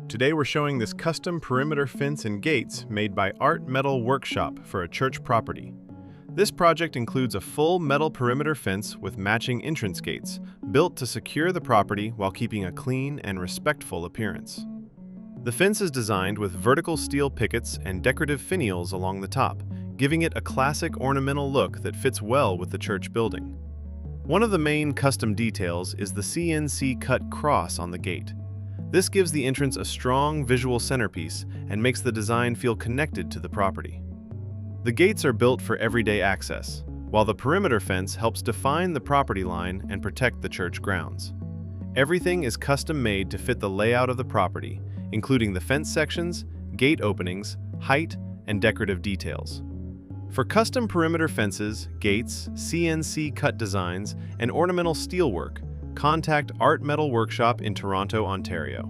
Today we're showing this custom perimeter fence and gates made by Art Metal Workshop for a church property. This project includes a full metal perimeter fence with matching entrance gates, built to secure the property while keeping a clean and respectful appearance. The fence is designed with vertical steel pickets and decorative finials along the top, giving it a classic ornamental look that fits well with the church building. One of the main custom details is the CNC-cut cross on the gate. This gives the entrance a strong visual centerpiece and makes the design feel connected to the property. The gates are built for everyday access, while the perimeter fence helps define the property line and protect the church grounds. Everything is custom made to fit the layout of the property, including the fence sections, gate openings, height, and decorative details. For custom perimeter fences, gates, CNC-cut designs, and ornamental steelwork, contact Art Metal Workshop in Toronto, Ontario.